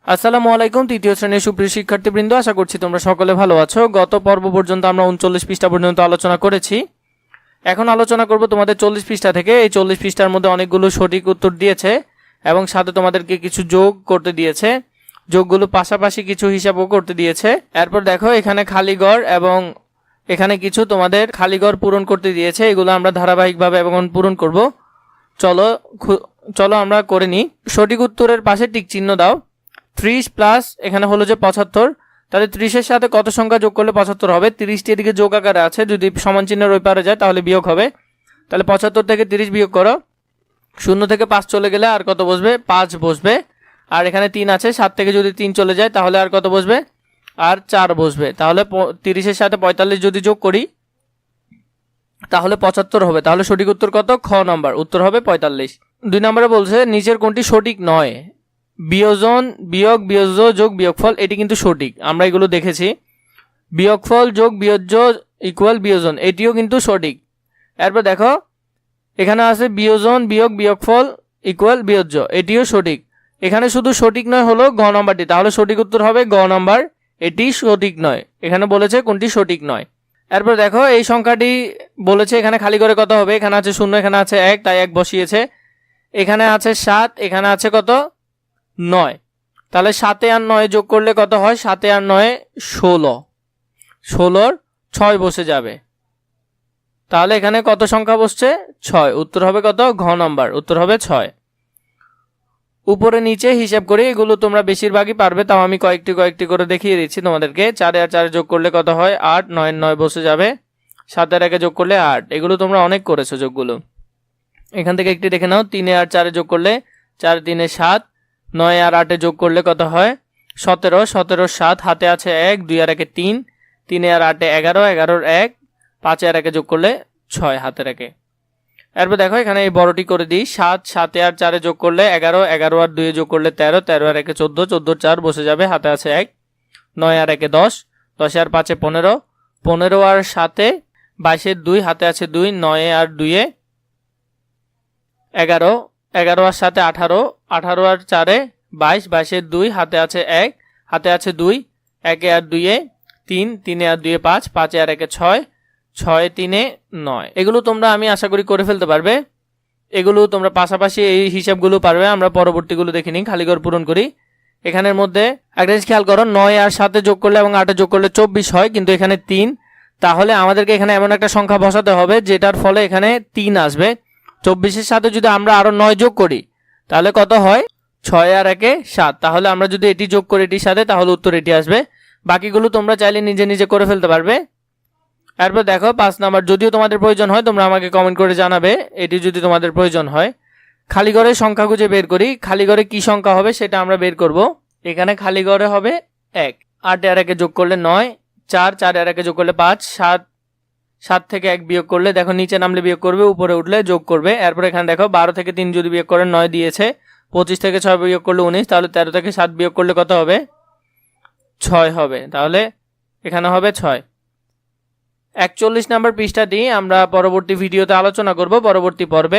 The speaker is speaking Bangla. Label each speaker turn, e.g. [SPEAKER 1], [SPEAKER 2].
[SPEAKER 1] আসসালামু আলাইকুম। তৃতীয় শ্রেণীর সুপ্রিয় শিক্ষার্থীবৃন্দ, আশা করছি তোমরা সকলে ভালো আছো। গত পর্ব পর্যন্ত আমরা 39 পৃষ্ঠা পর্যন্ত আলোচনা করেছি। এখন আলোচনা করব তোমাদের 40 পৃষ্ঠা থেকে। এই 40 পৃষ্ঠার মধ্যে অনেকগুলো সঠিক উত্তর দিয়েছে এবং সাথে তোমাদেরকে কিছু যোগ করতে দিয়েছে। যোগগুলো পাশাপাশি কিছু হিসাবও করতে দিয়েছে। এরপর দেখো এখানে খালিঘর এবং এখানে কিছু তোমাদের খালিঘর পূরণ করতে দিয়েছে। এগুলো আমরা ধারাবাহিকভাবে এবং পূরণ করব। চলো আমরা করে নিই। সঠিক উত্তরের পাশে টিক চিহ্ন দাও। 30 প্লাস এখানে হলো যে 75, তাহলে 30-এর সাথে কত সংখ্যা যোগ করলে 75 হবে? 30টি এদিকে যোগ আকারে আছে, যদি সমান চিহ্নের ওই পারে যায় তাহলে বিয়োগ হবে। তাহলে 75 থেকে 30 বিয়োগ করো। 0 থেকে 5 চলে গেলে আর কত বসবে? 5 বসবে। আর এখানে 3 আছে, 7 থেকে যদি 3 চলে যায় তাহলে আর কত বসবে? আর 4 বসবে। তাহলে 30-এর সাথে 45 যদি যোগ করি তাহলে 75 হবে। তাহলে সঠিক উত্তর কত? খ নম্বর উত্তর হবে 45। 2 নম্বরে বলছে নিচের কোনটি সঠিক নয়? বিয়োজন, বিয়োগ, বিয়োজ্য যোগ বিয়োগফল, এটি কিন্তু সঠিক, আমরা এগুলো দেখেছি। বিয়োগফল যোগ বিয়োজ্য ইকুয়াল বিয়োজন, এটিও কিন্তু সঠিক। এরপর দেখো এখানে আছে বিয়োজন বিয়োগ বিয়োগফল ইকুয়াল বিয়োজ্য, এটিও সঠিক। এখানে শুধু সঠিক নয় হলো গ নম্বরটি, তাহলে সঠিক উত্তর হবে গ নম্বর, এটি সঠিক নয়। এখানে বলেছে কোনটি সঠিক নয়। এরপর দেখো এই সংখ্যাটি বলেছে এখানে খালি করে কত হবে? এখানে আছে 0, এখানে আছে 1, তাই 1 বসিয়েছে। এখানে আছে 7, এখানে আছে কত? 9। তাহলে 7 আর 9 যোগ করলে কত হয়? 7 আর 9 16, 16-র 6 বসে যাবে। তাহলে এখানে কত সংখ্যা বসছে? 6। উত্তর হবে কত? ঘ নম্বর, উত্তর হবে 6। উপরে নিচে হিসাব করে এগুলো তোমরা বেশিরভাগই পারবে, তাও আমি কয়েকটি করে দেখিয়ে দিচ্ছি তোমাদেরকে। 4 আর 4 যোগ করলে কত হয়? 8, 9 9 বসে যাবে। 7 আর 1 যোগ করলে 8, এগুলো তোমরা অনেক করেছো যোগগুলো। এখান থেকে একটি দেখে নাও। 3 আর 4 যোগ করলে 4 3 7, 9 আর 8 যোগ করলে কত হয়? 17, 17 7, হাতে আছে 1, 2 আর 1 3, 3 আর 8 11, 11 1, 5 আর 1 যোগ করলে 6 হাতে রেখে। এরপর দেখো এখানে এই বড়টি করে দিই। 7, 7 আর 4 যোগ করলে 11, 11 আর 2 যোগ করলে 13, 13 আর 1 14, 14 4 বসে যাবে, হাতে আছে 1, 9 আর 1 10, 10 আর 5 15, 15 আর 7 22 2, হাতে আছে 2, 9 আর 2 11, 11 আর 7 18, 18 আর 4 22, 22 2, হাতে আছে 1, হাতে আছে 2, 1 আর 2 3, 3 আর 2 5, 5 আর 1 6, 6 3 9। এগুলো তোমরা আমি আশা করি করে ফেলতে পারবে। এগুলো তোমরা পাশাপাশি এই হিসাবগুলো পারবে। আমরা পরবর্তীগুলো দেখে নিই, খালিঘর পূরণ করি। এখানের মধ্যে একটা জিনিস খেয়াল করো, 9 আর 7 যোগ করলে এবং 8 যোগ করলে 24 হয়, কিন্তু এখানে 3। তাহলে আমাদেরকে এখানে এমন একটা সংখ্যা বসাতে হবে যেটার ফলে এখানে 3 আসবে। 24-এর সাথে যদি আমরা আরো 9 যোগ করি তাহলে কত হয়? 6 আর 1 7। তাহলে আমরা যদি এটি যোগ করি এটির সাথে তাহলে উত্তর এটি আসবে। বাকিগুলো তোমরা চাইলে নিজে নিজে করে ফেলতে পারবে। এরপর দেখো 5 নাম্বার, যদিও তোমাদের প্রয়োজন হয় তোমরা আমাকে কমেন্ট করে জানাবে এটি যদি তোমাদের প্রয়োজন হয়। খালিঘরের সংখ্যা খুঁজে বের করি। খালিঘরে কি সংখ্যা হবে সেটা আমরা বের করব। এখানে খালিঘরে হবে 1, 8 আর 1 যোগ করলে 9, 4, 4 আর 1 যোগ করলে 5, 7, 7 থেকে 1 বিয়োগ করলে দেখো নিচে নামলে বিয়োগ করবে, উপরে উঠলে যোগ করবে। এরপর এখানে দেখো 12 থেকে 3 যদি বিয়োগ করেন 9 দিয়েছে। 25 থেকে 6 বিয়োগ করলে 19, তাহলে 13 থেকে 7 বিয়োগ করলে কত হবে? 6 হবে। তাহলে এখানে হবে 6। 41 নাম্বার পৃষ্ঠাটি আমরা পরবর্তী ভিডিওতে আলোচনা করব পরবর্তী পর্বে।